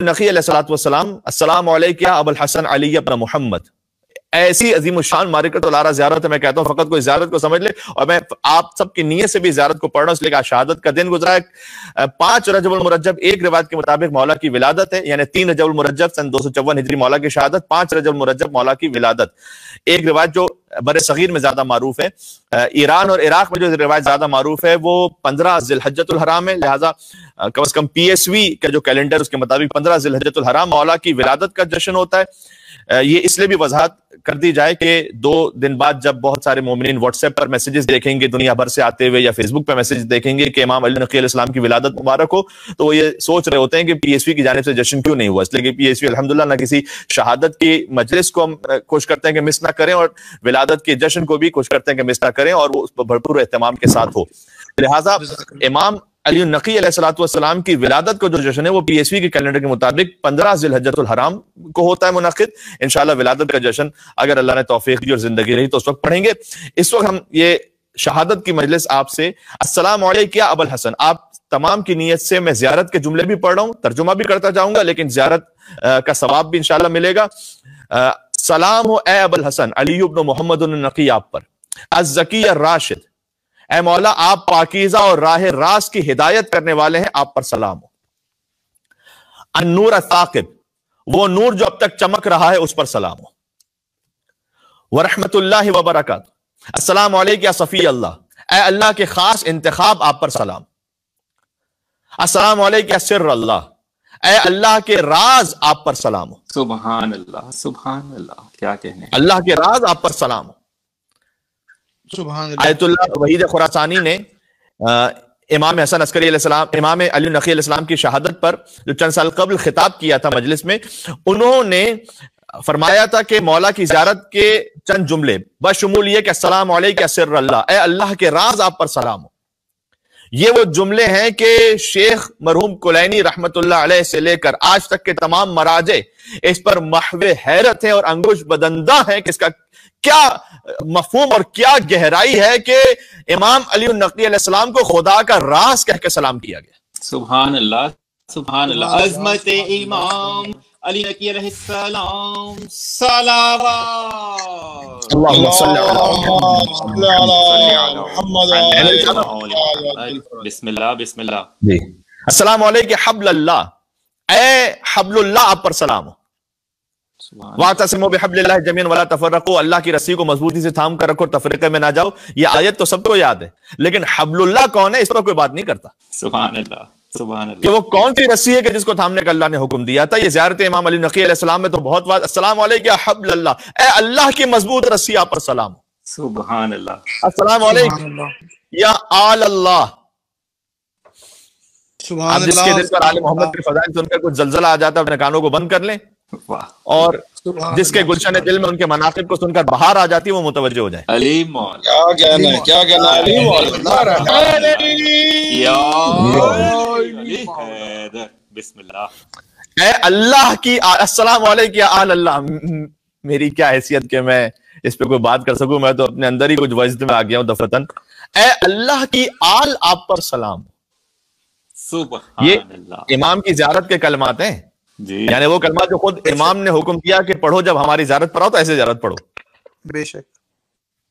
नकी अलैहिस्सलाम अस्सलाम अलैका या अबुल हसन अली इब्न मुहम्मद, ऐसी अजीम शान मारिकत उल आरा ज़ियारत है। मैं कहता हूँ फकत कोई ज़ियारत को समझ ले, और मैं आप सबकी नीयत से भी ज़ियारत को पढ़ रहा हूँ, इसलिए शहादत का दिन गुजरा है। 5 रजबुल मुरज्जब एक रिवायत के मुताबिक मौला की विलादत है, यानी 3 रजबुल मुरज्जब सन 254 हिजरी मौला की शहादत, 5 रजबुल मुरज्जब मौला की विलादत। एक रिवायत जो बर सगीर में ज्यादा मारूफ है, ईरान और इराक में जो रिवायत ज्यादा मारूफ है वो 15 ज़िलहज्जतुल हराम है, लिहाजा कम से कम PSV का जो कैलेंडर उसके मुताबिक 15 ज़िलहज्जतुल हराम मौला की विलादत का जश्न होता है। ये इसलिए भी वजाहत कर दी जाए कि 2 दिन बाद जब बहुत सारे मोमिनीन व्हाट्सएप पर मैसेजेस देखेंगे दुनिया भर से आते हुए, या फेसबुक पर मैसेज देखेंगे कि इमाम अली नकी अलैहिस्सलाम की विलादत मुबारक हो, तो वो ये सोच रहे होते हैं कि PSV की जानिब से जश्न क्यों नहीं हुआ। इसलिए कि PSV अल्हम्दुलिल्लाह ना किसी शहादत की मजलिस को हम कोशिश करते हैं कि मिस ना करें, और विलादत के जश्न को भी कोशिश करते हैं कि मिस ना करें, और वो उस पर भरपूर एहतमाम के साथ हो। लिहाजा इमाम अली नकी अलैहिस्सलाम की विलादत को जो जश्न है वो PSV के कैलेंडर के मुताबिक 15 ज़िलहज्जतुल हराम को होता है मुनाकिद। इंशाअल्लाह विलादत का जश्न अगर अल्लाह ने तौफीक दी और जिंदगी रही तो उस वक्त पढ़ेंगे। इस वक्त हम ये शहादत की मजलिस आपसे अस्सलाम अलैका या अबुल हसन, आप तमाम की नीयत से मैं ज़ियारत के जुमले भी पढ़ रहा हूँ, तर्जुमा भी करता जाऊंगा, लेकिन ज़ियारत का सवाब भी इंशाअल्लाह मिलेगा। सलाम हो ए अबुल हसन अली इब्न मुहम्मद नकी आप पर, अज़्ज़की अर्राशिद, ऐ मौला आप पाकीज़ा और राह रास की हिदायत करने वाले हैं, आप पर सलाम हो। अन्नूर असाकिब, वो नूर जो अब तक चमक रहा है उस पर सलाम हो। वरहमतुल्लाहि व बरकातुहू, अस्सलाम अलैका या सफी अल्लाह, ऐ अल्लाह के खास इंतखाब आप पर सलाम। अस्सलाम अलैका या सिर्र अल्लाह, ऐ अल्लाह के राज आप पर सलाम हो। सुभान अल्लाह, सुभान अल्लाह, क्या कहने, अल्लाह के राज आप पर सलाम हो। आयतुल्लाह वहीद खुरासानी ने इमाम हसन अस्करी अलैहिस्सलाम, इमाम अली नकी अलैहिस्सलाम की शहादत पर जो चंद साल कबल खिताब किया था मजलिस में, उन्होंने फरमाया था कि मौला की ज़ियारत के चंद जुमले बशमूल ये कि अस्सलाम अलैका सिर्र अल्लाह, ऐ अल्लाह के राज आप पर सलाम हो। ये वो जुमले हैं कि शेख मरहूम कुलैनी रहमतुल्लाह अलैह से लेकर आज तक के तमाम मराजे इस पर महवे हैरत है और अंगुश बदंदा है कि इसका क्या मफहूम और क्या गहराई है कि इमाम अली नकी अलैहिस्सलाम को खुदा का राज कह के सलाम किया गया। सुभान अल्लाह, सुभान अल्लाह। अज़मत इमाम अली नकी अलैहिस्सलाम, सलावत। अल्लाहुम्मा सल्ली अला बिस्मिल्लाह, बिस्मिल्लाह जी। अस्सलाम अलैका हब्लल्लाह, ऐ हब्लुल्लाह आप पर सलाम हो। वातसिमू बिहब्लिल्लाहि जमीअन वला तफर्रकू, अल्लाह की रस्सी को मजबूती से थाम कर रखो, तफरीके में ना जाओ। ये आयत तो सबको याद है, लेकिन हब्लुल्लाह कौन है इस पर कोई बात नहीं करता। सुभान अल्लाह, सुभान अल्लाह। कि वो कौन सी रस्सी है कि जिसको थामने का अल्लाह ने हुक्म दिया था। ये ज़ियारत इमाम अली नकी अलैहिस्सलाम में तो बहुत बात अस्सलाम अलैका हब्लल्लाह, ऐ अल्लाह की मजबूत रस्सी आप पर सलाम हो। सुभान अल्लाह, अस्सलाम अलैका या आल अल्लाह। सुभान अब जिसके दिल पर आले मोहम्मद के फज़ाइल सुनकर कुछ जलजला आ जाता है, अपने कानों को बंद कर लें, और जिसके गुलशन दिल में उनके मनाकिब को सुनकर बाहर आ जाती है वो मुतवज्जो हो जाए। अली मौला, क्या कहना है, क्या कहना है, अली मौला। बिस्मिल्लाह। ऐ अल्लाह की अस्सलाम अलैका या आल अल्लाह। मेरी क्या हैसियत कि मैं इस पे कोई बात कर सकूं, मैं तो अपने अंदर ही कुछ वजद में आ गया हूं दफतन। ऐ अल्लाह की आल आप पर सलाम। ये इमाम की ज़ियारत के कलमात हैं जी, यानी वो कलमा जो खुद इमाम ने हुक्म किया कि पढ़ो, जब हमारी ज़ियारत पर आओ तो ऐसे ज़ियारत पढ़ो। बेशक।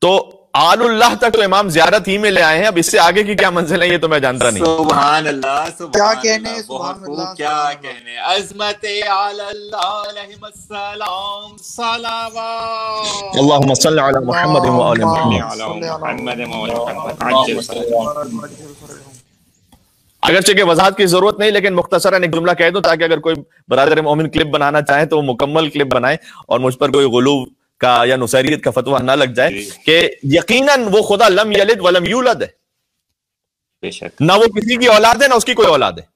तो आलुल्लाह तक तो इमाम ज़ियारत ही में ले आए हैं, अब इससे आगे की क्या मंजिल है ये तो मैं जानता नहीं। सुभान अल्लाह, क्या कहने, बहुत खूब, क्या कहने। अज़मत अलल्लाह अलैहिस्सलाम, सलावत। अल्लाहुम्मा सल्ली अला मुहम्मद व आले मुहम्मद। अगरचे के वजाहत की जरूरत नहीं, लेकिन मुख्तसरन एक जुमला कह दूं ताकि अगर कोई बरादर मोमिन क्लिप बनाना चाहे तो वो मुकम्मल क्लिप बनाए और मुझ पर कोई गुलूब का या नुसैरियत का फतवा ना लग जाए कि यकीनन वो खुदा लम यलिद वलम यूलद है, बेशक ना वो किसी की औलाद है ना उसकी कोई औलाद है।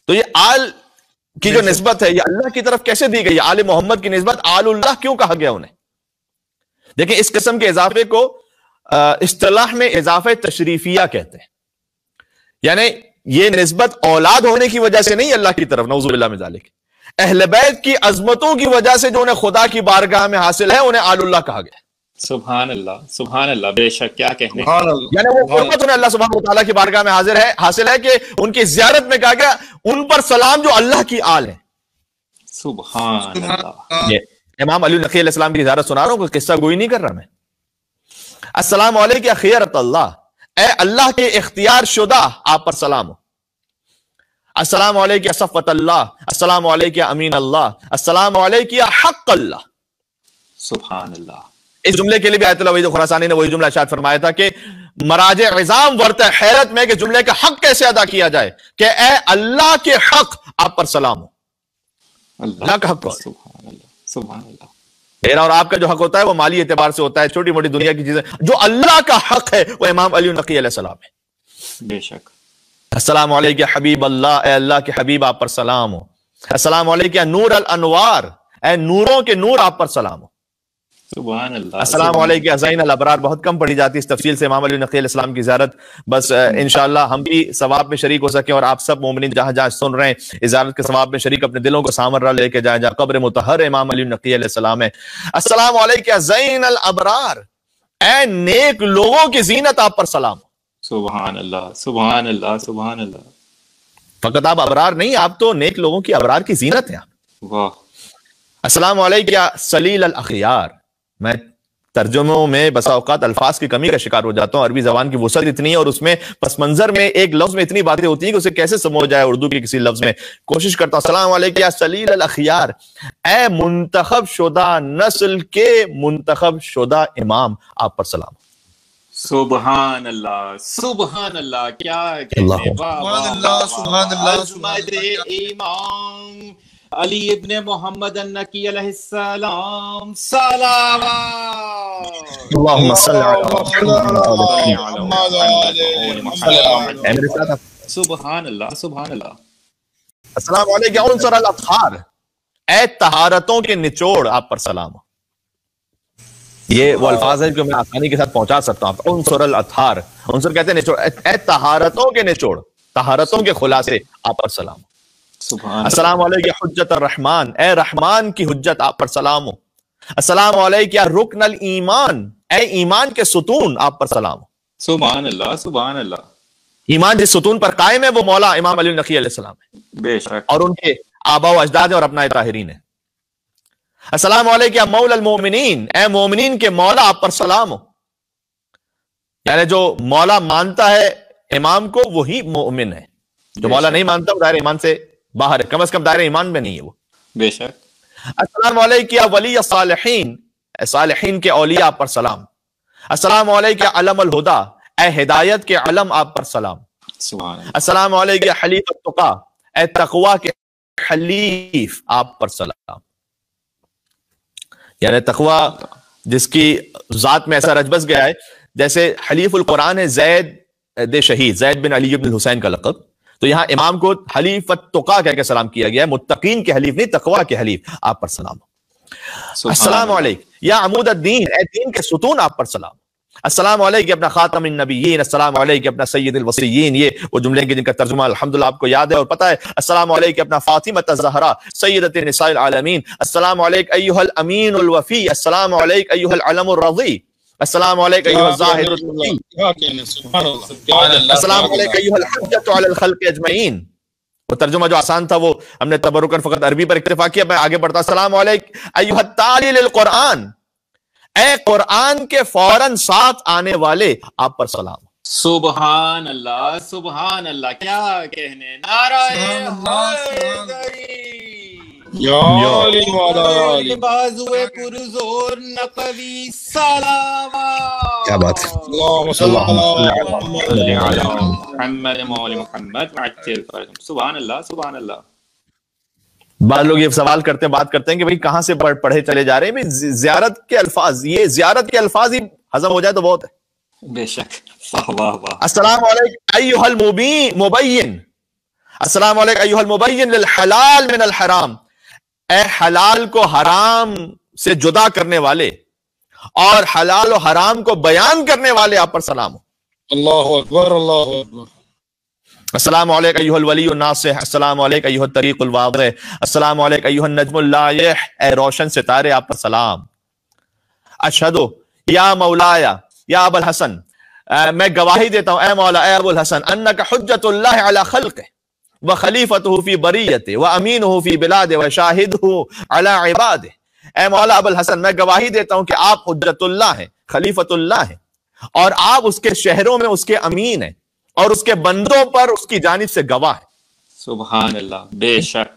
तो ये आल की जो निस्बत है ये अल्लाह की तरफ कैसे दी गई? आले मोहम्मद की निस्बत आलुल्लाह क्यों कहा गया उन्हें? देखिए, इस किस्म के इजाफे को इस्तिलाह में इजाफे तशरीफिया कहते हैं, यानी ये निस्बत औलाद होने की वजह से नहीं अल्लाह की तरफ, नऊजुबिल्लाह मिन ज़ालिक, अहले बैत की अजमतों की वजह से जो उन्हें खुदा की बारगाह में हासिल है उन्हें आलुल्लाह कहा गया। سبحان اللہ سبحان اللہ، بے شک، کیا کہنے، یعنی وہ قربت انہیں اللہ سبحانہ وتعالیٰ کی بارگاہ میں حاصل ہے کہ ان کی زیارت میں کہا گیا ان پر سلام جو اللہ کی آل ہے. سبحان اللہ. یہ امام علی نقی علیہ السلام کی زیارت سنا رہا ہوں، کوئی قصہ گوئی نہیں کر رہا میں. السلام علیکم خیرت اللہ، اے اللہ کے اختیار شدہ آپ پر سلام ہو. السلام علیکم صفوت اللہ، السلام علیکم امین اللہ، السلام علیکم حق اللہ. سبحان اللہ. اس جملے کے لیے بھی آیت اللہ وحید خراسانی نے وہی جملہ اشارت فرمایا تھا کہ مراجع عظام ورطہ حیرت میں کہ جملے کا حق کیسے ادا کیا جائے کہ اے اللہ کے حق آپ پر سلام ہو. اللہ کا حق ہو. سبحان اللہ سبحان اللہ. میرا اور آپ کا جو حق ہوتا ہے وہ مالی اعتبار سے ہوتا ہے، چھوٹی موٹی دنیا کی چیزیں. جو اللہ کا حق ہے وہ امام علی نقی علیہ السلام ہے. بے شک. السلام علیکم حبیب اللہ، اے اللہ کے حبیب آپ پر سلام ہو. السلام علیکم نور الانوار، اے نوروں کے نور آپ پر سلام ہو. سبحان اللہ. السلام علیکم زین الابرار، بہت کم پڑھی جاتی ہے اس تفصیل سے امام علی نقی علیہ السلام کی زیارت. بس انشاءاللہ ہم بھی ثواب میں شریک ہو سکیں اور آپ سب مومنین جہاں جہاں سن رہے ہیں زیارت کے ثواب میں شریک اپنے دلوں کو سامرہ لے کے جائیں جہاں قبر مطہر امام علی نقی علیہ السلام ہے. السلام علیکم زین الابرار، اے نیک لوگوں کی زینت آپ پر سلام. سبحان اللہ سبحان اللہ سبحان اللہ. فقط آپ ابرار نہیں، آپ تو نیک لوگوں کی ابرار کی زینت ہیں. واہ. السلام علیکم سلیل الاخیار. میں ترجموں میں بسا اوقات الفاظ کی کمی کا شکار ہو جاتا ہوں، عربی زبان کی وسعت اتنی ہے اور اس میں پس منظر میں ایک لفظ میں اتنی باتیں ہوتی ہیں کہ اسے کیسے سمجھ جائے اردو کے کسی لفظ میں. کوشش کرتا ہوں. السلام علیکم یا سلیل الاخیار، اے منتخب شدہ نسل کے منتخب شدہ امام آپ پر سلام. سبحان اللہ سبحان اللہ. کیا کہنے. سبحان اللہ سبحان اللہ. عظمت امام علی ابن محمد النقی علیہ السلام. صلوات اللہم صلی علی محمد. سبحان اللہ سبحان اللہ. السلام علیکم عنصر الاطہار، اے طہارتوں کے نچوڑ آپ پر سلام. یہ وہ الفاظ ہیں جو میں آسانی کے ساتھ پہنچا سکتا ہوں. عنصر الاطہار، عنصر کہتے ہیں نچوڑ، اے طہارتوں کے نچوڑ، طہارتوں کے خلاصے آپ پر سلام. السلام علیکم حجت الرحمن، اے رحمان کی حجت آپ پر سلام ہو. السلام علیکم رکن الایمان، اے ایمان کے ستون آپ پر سلام ہو. سبحان اللہ سبحان اللہ. ایمان جس ستون پر قائم ہے وہ مولا امام علی نقی علیہ السلام ہے. بے شک. اور ان کے آبا و اجداد اور ابناء طاہرین ہیں. السلام علیکم مولا المومنین، اے مومنین کے مولا آپ پر سلام ہو. یعنی جو مولا مانتا ہے امام کو وہی مومن ہے، جو مولا نہیں مانتا وہ دائرہ ایمان سے باہر ہے، کم از کم دائرہ ایمان میں نہیں ہے وہ. بے شک. السلام علیکم ولی الصالحین، اے صالحین کے اولیاء آپ پر سلام. السلام علیکم علم الہدا، اے ہدایت کے علم آپ پر سلام. سبحان اللہ. السلام علیکم حلیف التقا، اے تقوی کے حلیف آپ پر سلام. یعنی تقوی جس کی ذات میں ایسا رچ بس گیا ہے، جیسے حلیف القرآن ہے زید شہید، زید بن علی بن الحسین کا لقب، تو یہاں امام کو حلیف التقا کہہ کے سلام کیا گیا ہے. متقین کے حلیف نہیں، تقوی کے حلیف آپ پر سلام. السلام علیکم یا عمود الدین، اے دین کے ستون آپ پر سلام. السلام علیکم اپنا خاتم النبیین، السلام علیکم اپنا سید الوصیین. یہ وہ جملے جن کا ترجمہ الحمدللہ آپ کو یاد ہے اور پتہ ہے. السلام علیکم اپنا فاطمۃ الزہرا سیدۃ نساء العالمین. السلام علیکم ایھا الامین الوفی، السلام علیکم ایھا العلم الرضی، السلام علیکم ایھا الزاہد التقی، السلام علیکم ایھا الحجۃ علی الخلق اجمعین. وہ ترجمہ جو آسان تھا وہ ہم نے تبرکاً فقط عربی پر اکتفا کیا. میں آگے بڑھتا. السلام علیکم ایھا التالی للقرآن، اے قرآن کے فوراً ساتھ آنے والے آپ پر سلام. سبحان اللہ سبحان اللہ. کیا کہنے. نعرہ حیدری، بازوئے پرزور نقوی صلوات. کیا بات ہے. سبحان اللہ سبحان اللہ. بعض لوگ یہ سوال کرتے ہیں، بات کرتے ہیں کہ بھئی کہاں سے پڑھے چلے جا رہے ہیں. زیارت کے الفاظ، یہ زیارت کے الفاظ ہی ہضم ہو جائے تو بہت ہے. بے شک. واہ واہ واہ. السلام علیکم ایھا المبین، السلام علیکم ایھا المبین للحلال من الحرام، اے حلال کو حرام سے جدا کرنے والے اور حلال و حرام کو بیان کرنے والے آپ پر سلام ہو. اللہ اکبر اللہ اکبر. السلام علیکم ایھا الولی الناصح، السلام علیکم ایھا الطریق الواضح، السلام علیکم ایھا النجم اللائح، اے روشن ستارے آپ پر سلام. اشہدو या मौलाया या अबुल हसन, मैं गवाही देता हूं ए मौला ए अबुल हसन, अन्नका हुज्जतुल्लाह अला खल्क़िही व खलीफतुहु फी बरियतिही व अमीनुहु फी बिलादिही व शाहिदुहु अला इबादिही। ए मौला अबुल हसन, मैं गवाही देता हूं कि आप हुज्जतुल्लाह हैं, खलीफतुल्लाह हैं, और आप उसके शहरों में उसके अमीन हैं और उसके बंदों पर उसकी जानिब से गवाह है। सुभान अल्लाह, बेशक।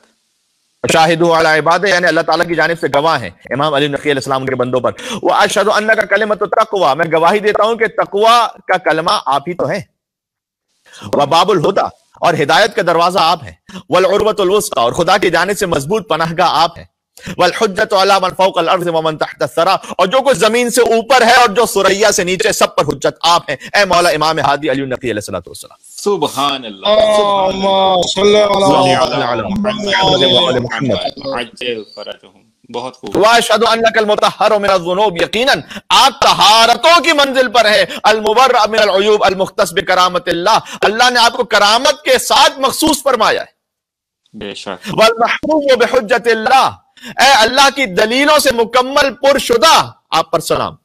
शाहिदु अला इबादिही, यानी अल्लाह ताला की जानिब से गवाह हैं इमाम अली नकी अलैहिस्सलाम के बंदों पर। व अशहदु अन्नका कलिमतु तक़वा, मैं गवाही देता हूं कि तक़वा का कलमा आप ही तो हैं। व बाबुल हुदा, और हिदायत का दरवाजा आप हैं। वल उर्वतुल वुस्ता, और खुदा की जानिब से मजबूत पनाहगाह आप हैं। वल हुज्जतु अला मन फौक़ल अर्ज़ व मन तहत अस्सरा, और जो कुछ जमीन से ऊपर है और जो सुरैया से नीचे, सब पर हुज्जत आप हैं। ए मौला इमाम हादी अली नकी अलैहिस्सलातु वस्सलाम। सुभान अल्लाह, बहुत खूब। वाशहदु अन्नकल मुतहहरु मिनज़ ज़ुनूब, यकीनन आप तहारतों की मंजिल पर है। अल मुबर्रअ मिनल उयूब अल मुख्तस बिकरामतिल्लाह, अल्लाह ने आपको करामत के साथ मखसूस फरमाया है। बेशक। वल महबूब बिहुज्जतिल्लाह, ए अल्लाह की दलीलों से मुकम्मल पुरशुदा आप पर सलाम।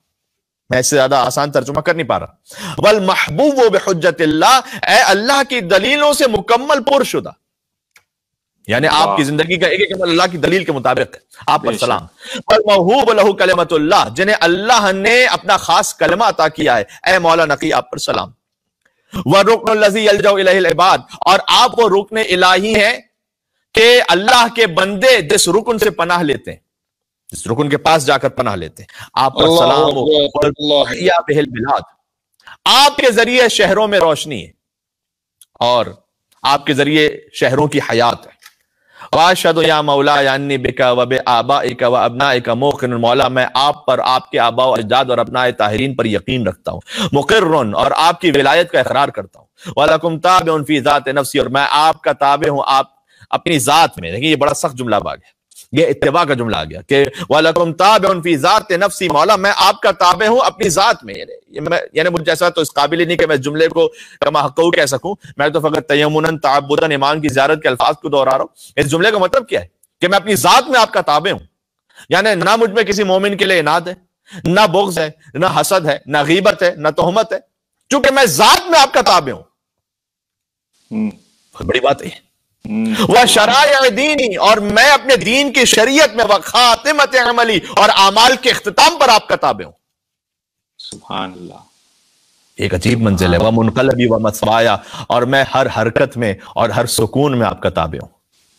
मैं इससे ज्यादा आसान तर्जुमा कर नहीं पा रहा। वल महबूब बिहुज्जतिल्लाह, ए अल्लाह की दलीलों से मुकम्मल पुरशुदा, यानी आपकी जिंदगी का एक एक अमल अल्लाह की दलील के मुताबिक है, आप पर सलाम। वल मौहूब लहू कलिमतुल्लाह, जिन्हें अल्लाह ने अपना खास कलमा अता किया है, ए मौला नकी आप पर सलाम। व रुकनुल लज़ी यलजउ इलैहिल इबाद, और आप वो रुकन इलाही हैं कि अल्लाह के बंदे जिस रुकन से पनाह लेते हैं, जिस रुकन के पास जाकर पनाह लेते हैं, आप पर सलाम हो। या बिहिल बिलाद, आपके जरिए शहरों में रोशनी है और आपके जरिए शहरों की हयात है। वाशहदु या मौला अन्नी बिका व बि आबाइका व अबनाइका मुक़िनुन, मौला मैं आप पर, आपके आबा और अजदाद और अपनाए ताहिरीन पर यकीन रखता हूँ। मुक़िर्रुन, और आपकी विलायत का इकरार करता हूँ। वलकुम ताबिउन फी ज़ाति नफ्सी, और मैं आपका ताबे हूँ आप अपनी जात में। देखिए ये बड़ा सख्त जुमला आ गया, ये इत्तिबा का जुमला आ गया कि वलकुम ताबिउन फी ज़ाति नफ्सी, मौला मैं आपका ताबे हूं अपनी जात में। यानी मुझे ऐसा तो इस काबिल ही नहीं कि मैं जुमले को कमा हक़्क़हू कह सकूं, मैं तो फकत तयम्मुनन तअब्बुदन ईमान की ज़ियारत के अल्फाज को दोहरा रहा हूं। इस जुमले का मतलब क्या है कि मैं अपनी जात में आपका ताबे हूं, यानी ना मुझ में किसी मोमिन के लिए इनाद है, ना बुग़्ज़ है, ना हसद है, ना गीबत है, ना तोहमत है, चूंकि मैं जात में आपका ताबे हूं। बहुत बड़ी बात है। वह शराय दीनी, और मैं अपने दीन की शरीयत में, वह खातिमत अमली, और आमाल के इख्तिताम पर आपका ताबे हूं। सुभान अल्लाह, एक अजीब मंजिल है। वह मुनक़लबी व मसवाया, और मैं हर हरकत में और हर सुकून में आपका ताबे हूं।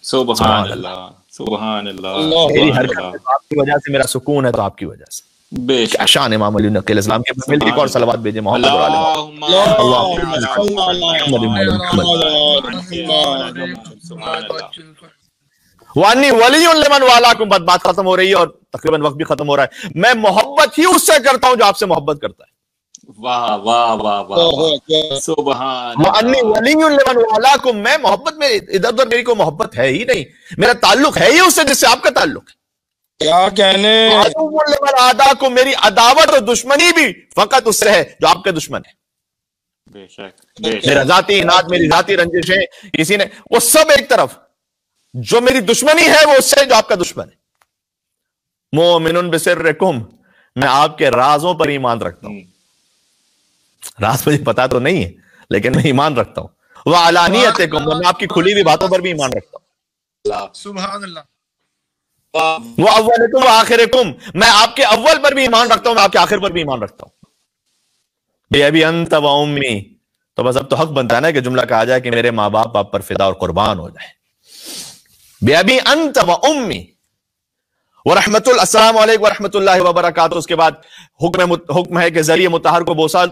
सुभान अल्लाह, सुभान अल्लाह। मेरी हरकत में तो आपकी वजह से, मेरा सुकून है तो आपकी वजह से। क्या शान इमाम अली नकी अलैहिस्सलाम के पर मिलती और सलावत भेजे मोहम्मद और आले वानी वलीयुन लिमन वालाकुम। बात खत्म हो रही है और तकरीबन वक्त भी खत्म हो रहा है। मैं मोहब्बत ही उससे करता हूं जो आपसे मोहब्बत करता है। वाह वाह वाह वाह, सुभान। वानी वलीयुन लिमन वालाकुम, मैं मोहब्बत में इधर उधर मेरी कोई मोहब्बत है ही नहीं, मेरा ताल्लुक है ही उससे जिससे आपका ताल्लुक है। क्या कहने, आदा को मेरी अदावत और दुश्मनी भी फकत उससे है जो आपके दुश्मन है। बेशक, मेरा जाती इनाद, मेरी जाती रंजिशें, किसी ने, वो सब एक तरफ, जो मेरी दुश्मनी है वो उससे जो आपका दुश्मन है। मोमिनुन बिसिर्रिकुम, मैं आपके राजों पर ईमान रखता हूं। राज मुझे पता तो नहीं है लेकिन मैं ईमान रखता हूं। वह अलानियतिकुम, मैं आपकी खुली हुई बातों पर भी ईमान रखता हूं। सुभान अल्लाह। वो अव्वलकुम व आखिरकुम, मैं आपके अव्वल पर भी ईमान रखता हूं, मैं आपके आखिर पर भी ईमान रखता हूं। बेअबी अंत व उम्मी, तो बस अब तो हक बनता है ना कि जुमला कहा जाए कि मेरे माँ बाप आप पर फिदा और कुर्बान हो जाए। बेअबी अंत व उम्मी व रहमतुल, अस्सलाम वालेकुम व रहमतुल्लाहि व बरकातुहू। उसके बाद हुक्म है कि जरिए मुतहर को बोसा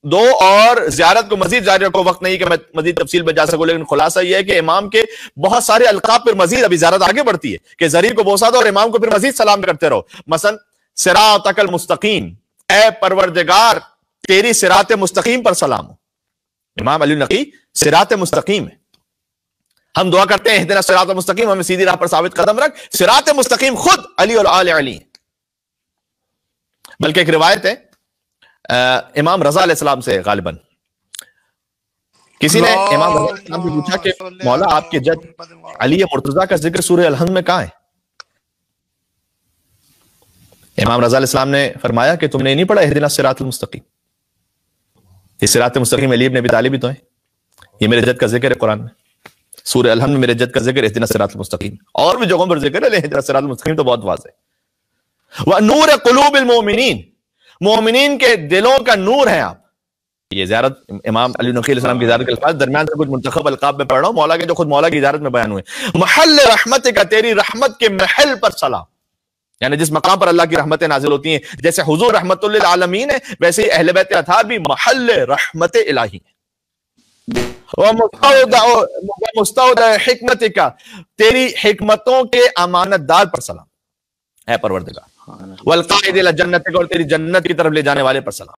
दो और ज़ियारत को मजीद जारी रखो। वक्त नहीं कि मैं मजीद तफसील में जा सकूं, लेकिन खुलासा यह है कि इमाम के बहुत सारे अलकाब पर मजीद अभी ज़ियारत आगे बढ़ती है कि जरीर को बोसा दो और इमाम को फिर मजीद सलाम करते रहो। मसलन सिरातकल मुस्तकीम, ए परवरदिगार तेरी सिरात मुस्तकीम पर सलाम हो। इमाम अली नकी सिरात मुस्तकीम है। हम दुआ करते हैं इहदिना सिरात मुस्तकीम, हमें सीधी राह पर साबित कदम रख। सिरात मुस्तकीम खुद अली और आले अली। बल्कि एक रिवायत है इमाम रजा अलैहिस्सलाम से, गालिबन किसी ने इमाम रजा अलैहिस्सलाम से पूछा कि मौला आपके जद अली मुर्तजा का जिक्र सूरह अलहम्द में कहां है? امام رضا علیہ السلام نے فرمایا کہ تم نے نہیں پڑھا اہدنا الصراط المستقیم؟ یہ صراط مستقیم علی ابن ابی طالب بھی تو ہیں، یہ میرے جد کا ذکر ہے قرآن میں، سورہ الحمد میں میرے جد کا ذکر اہدنا الصراط المستقیم، اور بھی جگہوں پر ذکر ہے، لیکن اہدنا الصراط المستقیم تو بہت واضح ہے۔ وَنُورَ قُلُوبِ الْمُؤْمِنِينَ، مومنین کے دلوں کا نور ہیں آپ۔ یہ زیارت امام علی نقی علیہ السلام کی زیارت کے الفاظ درمیان سے کچھ منتخب القاب میں پڑھ رہا ہوں، مولا کے جو خود مولا کی زیارت میں بیان ہوئے۔ محل رحمت کا، تیری رحمت کے محل پر سلام، یعنی جس مقام پر اللہ کی رحمتیں نازل ہوتی ہیں، جیسے حضور رحمت للعالمین ہے، ویسے ہی اہل بیت اطہار بھی محل رحمت الہی ہے۔ ومستودع حکمت کا، تیری حکمتوں کے امانت دار پر سلام اے پروردگار۔ والقائد الی جنتک، اور تیری جنت کی طرف لے جانے والے پر سلام۔